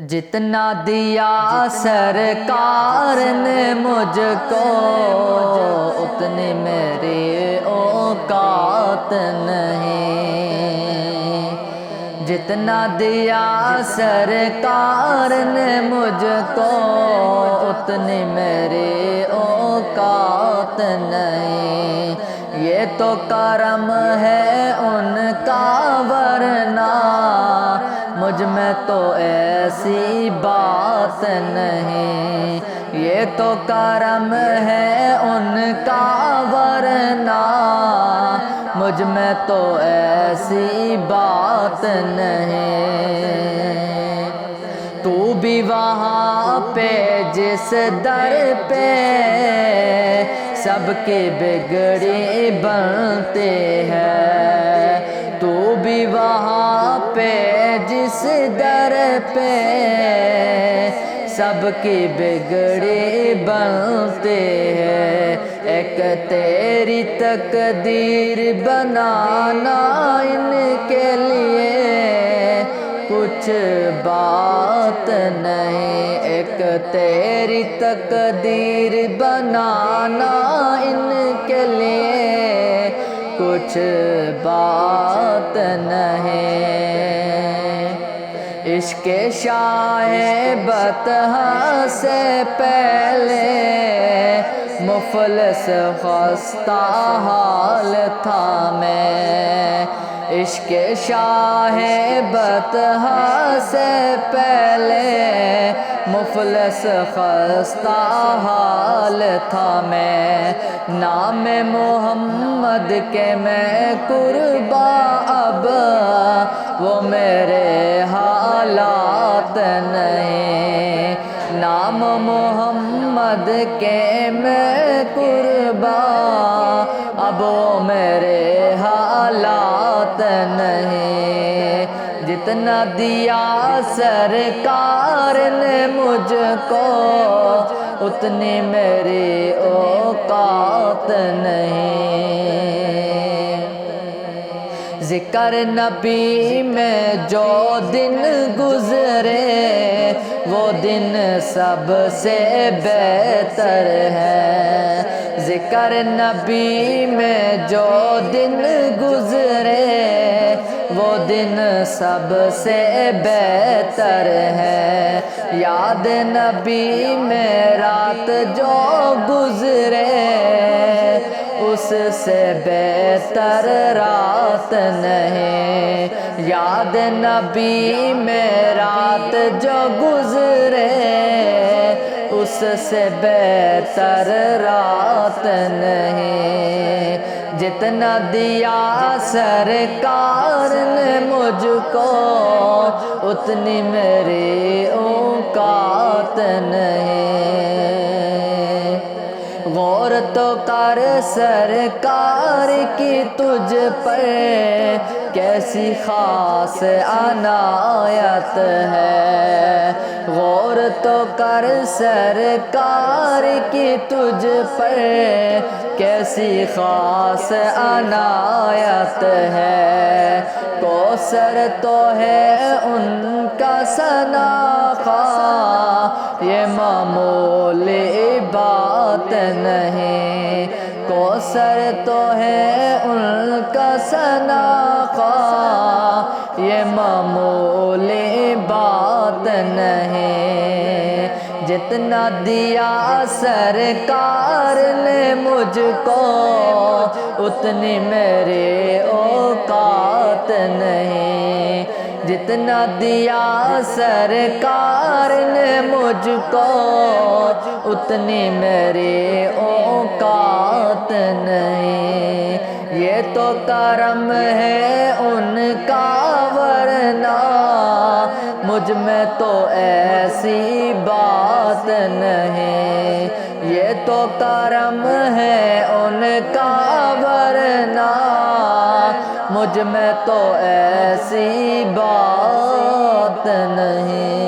جتنا دیا سرکار نے مجھ کو اتنی میری اوقات نہیں۔ جتنا دیا سرکار نے مجھ کو اتنی میری اوقات نہیں۔ یہ تو کرم ہے ان کا ورنہ مجھ میں تو ایسی بات نہیں۔ یہ تو کرم ہے ان کا ورنہ مجھ میں تو ایسی بات نہیں۔ تو بھی وہاں پہ جس در پہ سب کے بگڑے بنتے ہیں، تو بھی وہاں پہ جس در پہ سب کے بگڑے بنتے ہیں، ایک تیری تقدیر بنانا ان کے لیے کچھ بات نہیں۔ ایک تیری تقدیر بنانا ان کے لیے کچھ بات نہیں۔ عشق شاہ بطحہ سے پہلے مفلس خستہ حال تھا میں۔ عشق شاہ بطحہ سے پہلے مفلس خستہ حال تھا میں۔ نام محمد کے میں قرباں اب وہ میرے حالات نہیں۔ نام محمد کے میں قرباں اب وہ میرے حالات نہیں۔ جتنا دیا سرکار نے مجھ کو اتنی میری اوقات نہیں۔ ذکر نبی میں جو دن گزرے وہ دن سب سے بہتر ہے۔ ذکر نبی میں جو دن گزرے وہ دن سب سے بہتر ہے۔ یاد نبی میں رات جو گزرے اس سے بہتر رات نہیں۔ یاد نبی میں رات جو گزرے اس سے بہتر رات نہیں۔ جتنا دیا سرکار نے مجھ کو اتنی میری اوقات نہیں۔ غور تو کر سرکار کی تجھ پر کیسی خاص عنایت ہے۔ غور تو کر سرکار کی تجھ پر کیسی خاص عنایت ہے۔ کوثر تو ہے ان کا ثنا خواہ یہ معمولی بات نہیں۔ کوثر تو ہے ان کا ثنا خواہ یہ معمولی بات نہیں۔ جتنا دیا سرکار نے مجھ کو اتنی میری اوقات نہیں۔ جتنا دیا سرکار نے مجھ کو اتنی میری اوقات نہیں۔ یہ تو کرم ہے ان کا ورنہ مجھ میں تو ایسی بات نہیں۔ یہ تو کرم ہے ان کا ورنہ مجھ میں تو ایسی بات نہیں۔